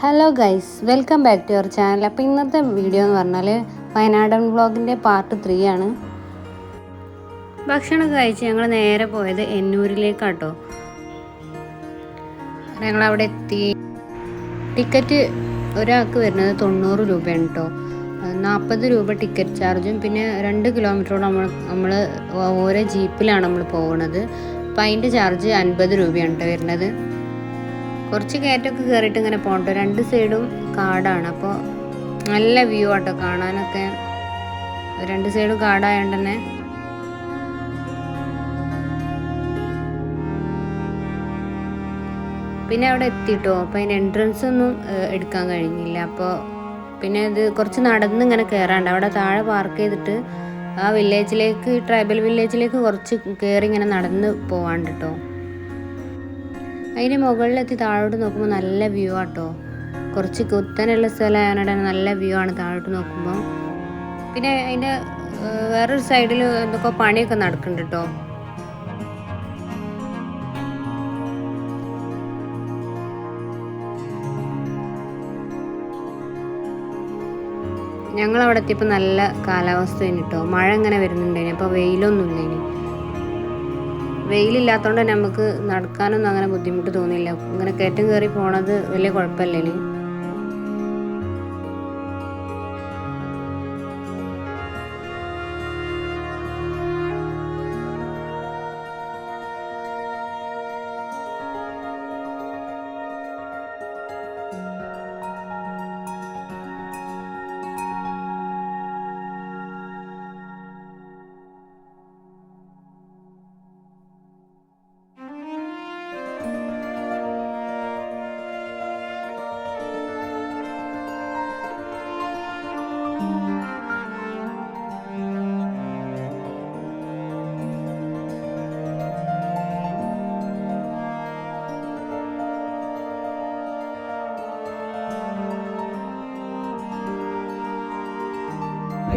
Hello guys, welcome back to your channel. അപ്പോൾ ഇന്നത്തെ video എന്ന് പറഞ്ഞാൽ വയനാടൻ വ്ളോഗിൻ്റെ പാർട്ട് 3 ആണ്. ഭക്ഷണം കഴിച്ച് ഞങ്ങൾ നേരെ പോയത് എന്നൂരിലേക്കാട്ടോ. ഞങ്ങളവിടെ എത്തി. ടിക്കറ്റ് ഒരാൾക്ക് വരുന്നത് 90 രൂപയാണ് കേട്ടോ. 40 രൂപ ടിക്കറ്റ് ചാർജും പിന്നെ 2 കിലോമീറ്ററോളം നമ്മൾ ഓരോ ജീപ്പിലാണ് നമ്മൾ പോകുന്നത്. അപ്പോൾ അതിൻ്റെ ചാർജ് 50 രൂപയാണ് കേട്ടോ വരുന്നത്. കുറച്ച് കയറ്റമൊക്കെ കയറിയിട്ട് ഇങ്ങനെ പോകട്ടോ. 2 സൈഡും കാടാണ്, അപ്പോൾ നല്ല വ്യൂ ആട്ടോ കാണാനൊക്കെ. 2 സൈഡും കാടായതുകൊണ്ട് തന്നെ പിന്നെ അവിടെ എത്തിയിട്ടോ. അപ്പോൾ അതിന് എൻട്രൻസ് ഒന്നും എടുക്കാൻ കഴിഞ്ഞില്ല. അപ്പോൾ പിന്നെ ഇത് കുറച്ച് നടന്ന് ഇങ്ങനെ കയറാണ്ട് അവിടെ താഴെ പാർക്ക് ചെയ്തിട്ട് ആ വില്ലേജിലേക്ക്, ട്രൈബൽ വില്ലേജിലേക്ക് കുറച്ച് കയറി ഇങ്ങനെ നടന്ന് പോവാണ്ട് കേട്ടോ. അതിന് മുകളിലെത്തി താഴോട്ട് നോക്കുമ്പോൾ നല്ല വ്യൂ ആട്ടോ. കുറച്ച് കുത്തനുള്ള സ്ഥലമായതുകൊണ്ട് നല്ല വ്യൂ ആണ് താഴോട്ട് നോക്കുമ്പോൾ. പിന്നെ അതിൻ്റെ വേറൊരു സൈഡിൽ എന്തൊക്കെ പണിയൊക്കെ നടക്കുന്നുണ്ട് കേട്ടോ. ഞങ്ങളവിടെ എത്തിയപ്പോൾ നല്ല കാലാവസ്ഥ കേട്ടോ. മഴ ഇങ്ങനെ വരുന്നുണ്ടേനി, അപ്പോൾ വെയിലൊന്നുമില്ല. ഇനി വെയിലില്ലാത്തതുകൊണ്ട് തന്നെ നമുക്ക് നടക്കാനൊന്നും അങ്ങനെ ബുദ്ധിമുട്ട് തോന്നിയില്ല. ഇങ്ങനെ കയറ്റം കയറി പോണത് വലിയ കുഴപ്പമില്ല. ഇനി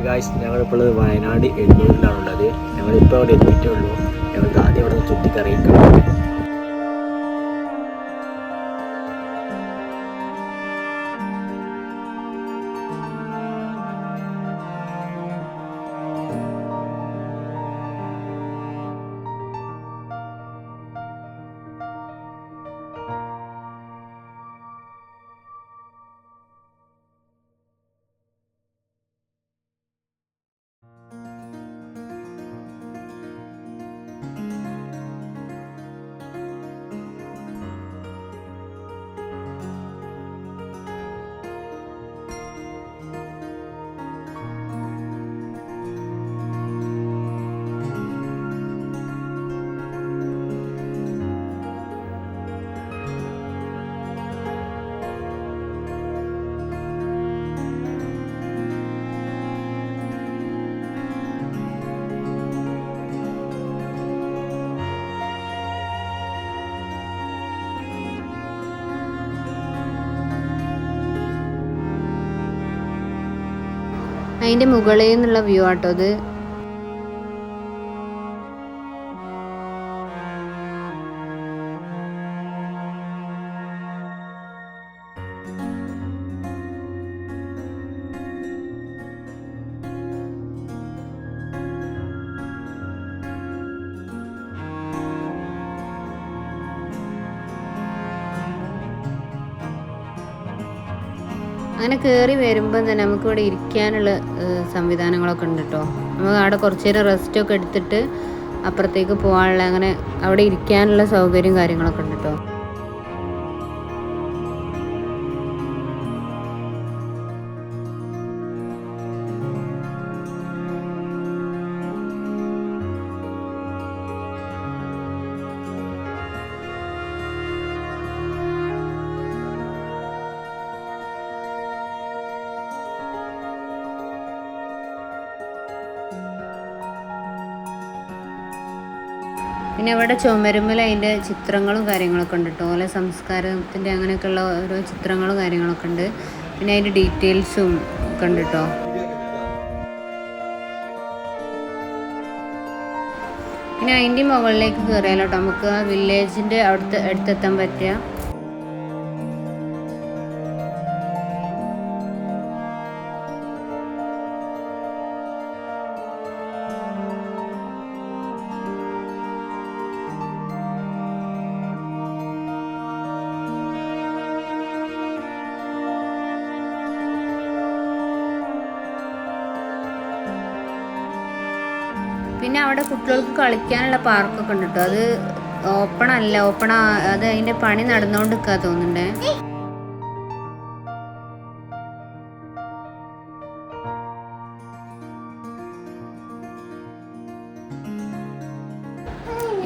ഗായ്സ്, ഞങ്ങളിപ്പോൾ വയനാട് എന്നൂരിലാണുള്ളത്. ഞങ്ങളിപ്പോൾ അവിടെ എത്തിയിട്ടേ ഉള്ളൂ. ഞങ്ങൾക്ക് ആദ്യം അവിടെ നിന്ന് ചുറ്റിക്കറിയിക്കണം. അതിൻ്റെ മുകളിൽ നിന്നുള്ള വ്യൂ ആട്ടോ അത്. അങ്ങനെ കയറി വരുമ്പോൾ തന്നെ നമുക്കിവിടെ ഇരിക്കാനുള്ള സംവിധാനങ്ങളൊക്കെ ഉണ്ട് കേട്ടോ. നമുക്ക് അവിടെ കുറച്ച് നേരം റെസ്റ്റൊക്കെ എടുത്തിട്ട് അപ്പുറത്തേക്ക് പോകാനുള്ള, അങ്ങനെ അവിടെ ഇരിക്കാനുള്ള സൗകര്യം കാര്യങ്ങളൊക്കെ ഉണ്ട് കേട്ടോ. പിന്നെ ഇവിടെ ചുമരുമ്മൽ അതിൻ്റെ ചിത്രങ്ങളും കാര്യങ്ങളൊക്കെ ഉണ്ട് കേട്ടോ. ഓലെ സംസ്കാരത്തിൻ്റെ അങ്ങനെയൊക്കെയുള്ള ഓരോ ചിത്രങ്ങളും കാര്യങ്ങളൊക്കെ ഉണ്ട്. പിന്നെ അതിൻ്റെ ഡീറ്റെയിൽസും ഒക്കെ ഉണ്ട് കേട്ടോ. പിന്നെ അതിൻ്റെ മുകളിലേക്ക് കയറിയാലോ നമുക്ക് ആ വില്ലേജിൻ്റെ അടുത്തെത്താൻ പറ്റുക. പിന്നെ അവിടെ കുട്ടികൾക്ക് കളിക്കാനുള്ള പാർക്കൊക്കെ ഉണ്ട് കേട്ടോ. അത് ഓപ്പൺ അത് അതിൻ്റെ പണി നടന്നുകൊണ്ടിരിക്കുക തോന്നുന്നുണ്ടേ.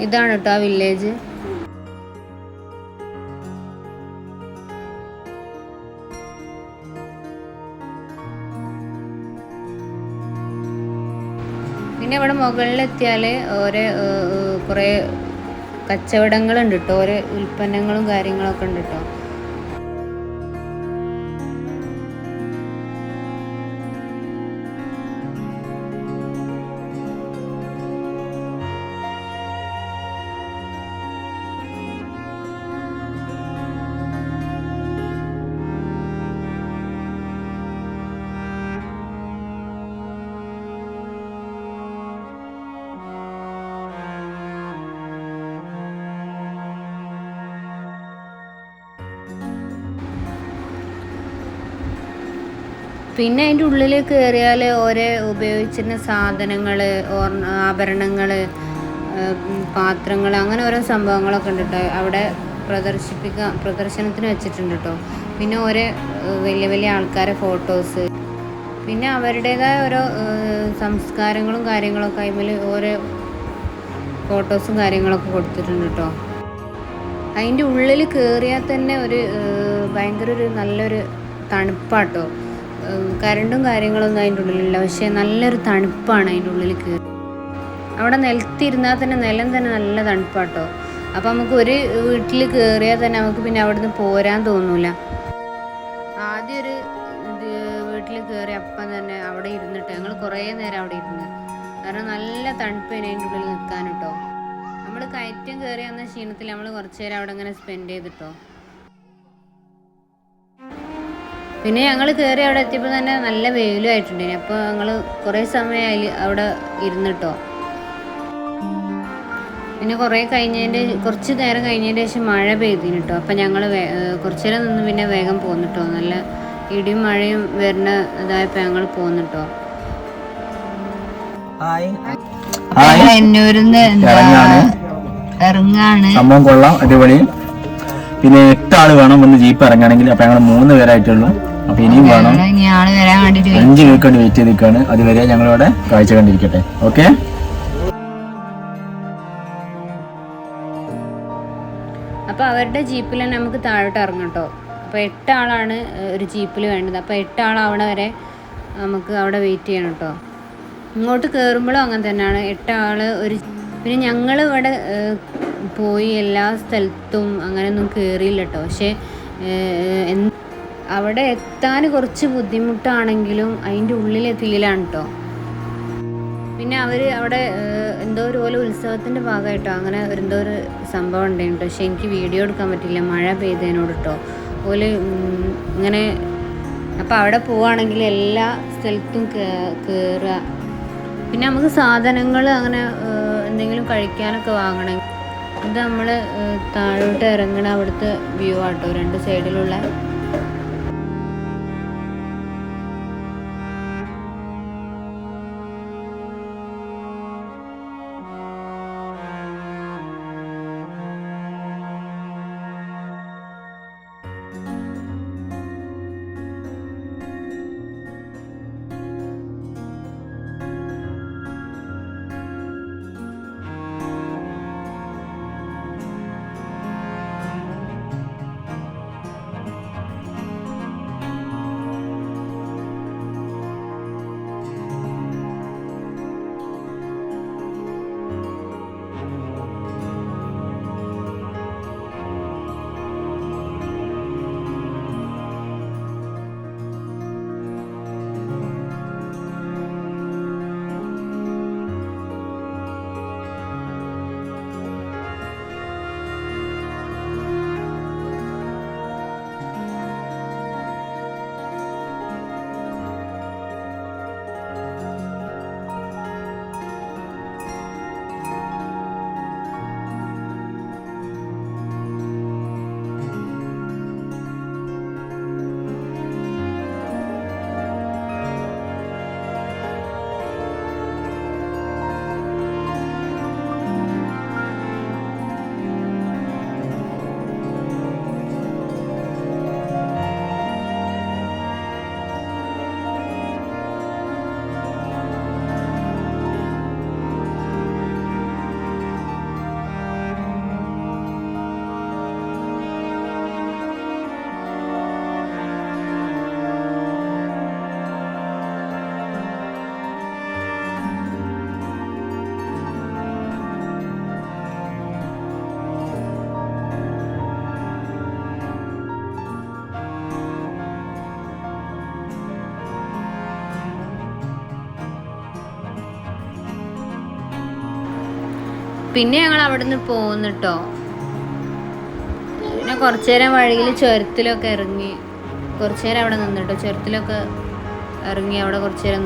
ഇതാണ് കേട്ടോ ആ വില്ലേജ്. പിന്നെ ഇവിടെ മുകളിലെത്തിയാൽ കുറേ കച്ചവടങ്ങളുണ്ട് കേട്ടോ. ഓരോ ഉൽപ്പന്നങ്ങളും കാര്യങ്ങളൊക്കെ ഉണ്ട് കേട്ടോ. പിന്നെ അതിൻ്റെ ഉള്ളിൽ കയറിയാൽ ഓരോ ഉപയോഗിച്ചിരുന്ന സാധനങ്ങൾ, ആഭരണങ്ങൾ, പാത്രങ്ങൾ, അങ്ങനെ ഓരോ സംഭവങ്ങളൊക്കെ ഉണ്ട് കേട്ടോ. അവിടെ പ്രദർശനത്തിന് വെച്ചിട്ടുണ്ട് കേട്ടോ. പിന്നെ ഓരോ വലിയ വലിയ ആൾക്കാരെ ഫോട്ടോസ്, പിന്നെ അവരുടേതായ ഓരോ സംസ്കാരങ്ങളും കാര്യങ്ങളൊക്കെ അതിൽ ഓരോ ഫോട്ടോസും കാര്യങ്ങളൊക്കെ കൊടുത്തിട്ടുണ്ട് കേട്ടോ. അതിൻ്റെ ഉള്ളിൽ കയറിയാൽ തന്നെ ഭയങ്കര നല്ലൊരു തണുപ്പാട്ടോ. കരണ്ടും കാര്യങ്ങളൊന്നും അതിൻ്റെ ഉള്ളിലില്ല, പക്ഷേ നല്ലൊരു തണുപ്പാണ് അതിൻ്റെ ഉള്ളിൽ കയറി. അവിടെ നിലത്തിരുന്നാൽ തന്നെ നിലം തന്നെ നല്ല തണുപ്പാട്ടോ. അപ്പം നമുക്ക് ഒരു വീട്ടിൽ കയറിയാൽ തന്നെ നമുക്ക് പിന്നെ അവിടെ നിന്ന് പോരാൻ തോന്നൂല. ആദ്യം ഒരു വീട്ടിൽ കയറി അപ്പം തന്നെ അവിടെ ഇരുന്നിട്ട് ഞങ്ങൾ കുറേ നേരം അവിടെ ഇരുന്ന്, കാരണം നല്ല തണുപ്പേനെ അതിൻ്റെ ഉള്ളിൽ നിൽക്കാൻ കേട്ടോ. നമ്മൾ കയറ്റം കയറി വന്ന ക്ഷീണത്തിൽ നമ്മൾ കുറച്ച് നേരം അവിടെ അങ്ങനെ സ്പെൻഡ് ചെയ്തിട്ടോ. പിന്നെ ഞങ്ങൾ കയറി അവിടെ എത്തിയപ്പോൾ തന്നെ നല്ല വെയിലുമായിട്ടുണ്ടായിരുന്നു. അപ്പോൾ ഞങ്ങൾ കുറേ സമയം അവിടെ ഇരുന്നിട്ടോ. പിന്നെ കുറച്ച് നേരം കഴിഞ്ഞതിൻ്റെ ശേഷം മഴ പെയ്തിന് കേട്ടോ. അപ്പം ഞങ്ങൾ കുറച്ച് നേരം നിന്ന് പിന്നെ വേഗം പോന്നിട്ടോ. നല്ല ഇടിയും മഴയും വരുന്ന ഇതായപ്പോൾ ഞങ്ങൾ പോന്നിട്ടോ. ഇറങ്ങാണ്, സംഭവം കൊള്ളാം, അടിപൊളി. പിന്നെ 8 ആള് വേണം ഒന്ന് ജീപ്പ് ഇറങ്ങണമെങ്കിൽ. അപ്പൊ ഞങ്ങൾ 3 പേരായിട്ടുള്ളൂ. അപ്പൊ ഇനിയും വേണം, 5 മിനിറ്റ് കൊണ്ട് വെയിറ്റ് ചെയ്ത് നിൽക്കുകയാണ്. അതുവരെ ഞങ്ങളിവിടെ കാഴ്ച കണ്ടിരിക്കട്ടെ. ഓക്കെ, അപ്പോൾ അവരുടെ ജീപ്പിൽ തന്നെ നമുക്ക് താഴോട്ട് ഇറങ്ങട്ടോ. അപ്പോൾ 8 ആളാണ് ഒരു ജീപ്പിൽ വേണ്ടത്. അപ്പോൾ 8 ആളാവണ വരെ നമുക്ക് അവിടെ വെയിറ്റ് ചെയ്യണം കേട്ടോ. ഇങ്ങോട്ട് കയറുമ്പോഴും അങ്ങനെ തന്നെയാണ്, 8 ആൾ പിന്നെ ഞങ്ങൾ ഇവിടെ പോയി എല്ലാ സ്ഥലത്തും അങ്ങനെയൊന്നും കയറിയില്ല കേട്ടോ. പക്ഷേ അവിടെ എത്താൻ കുറച്ച് ബുദ്ധിമുട്ടാണെങ്കിലും അതിൻ്റെ ഉള്ളിലെ ഫീലാണ് കേട്ടോ. പിന്നെ അവർ അവിടെ എന്തോ ഒരു പോലെ ഉത്സവത്തിൻ്റെ ഭാഗമായിട്ടോ അങ്ങനെ എന്തോ ഒരു സംഭവം ഉണ്ടായിരുന്നു. പക്ഷെ എനിക്ക് വീഡിയോ എടുക്കാൻ പറ്റില്ല, മഴ പെയ്തതിനോട് കേട്ടോ. അതുപോലെ ഇങ്ങനെ അപ്പോൾ അവിടെ പോവുകയാണെങ്കിൽ എല്ലാ സ്ഥലത്തും കയറുക. പിന്നെ നമുക്ക് സാധനങ്ങൾ അങ്ങനെ എന്തെങ്കിലും കഴിക്കാനൊക്കെ വാങ്ങണം. ഇത് നമ്മൾ താഴോട്ട് ഇറങ്ങണ അവിടുത്തെ വ്യൂ ആട്ടോ, 2 സൈഡിലുള്ള. പിന്നെ ഞങ്ങൾ അവിടെ നിന്ന് പോന്നിട്ടോ. പിന്നെ കുറച്ചു നേരം വഴിയിൽ ചുരത്തിലൊക്കെ ഇറങ്ങി കുറച്ചു നേരം അവിടെ നിന്നിട്ടോ. ചുരത്തിലൊക്കെ ഇറങ്ങി അവിടെ കുറച്ചു നേരം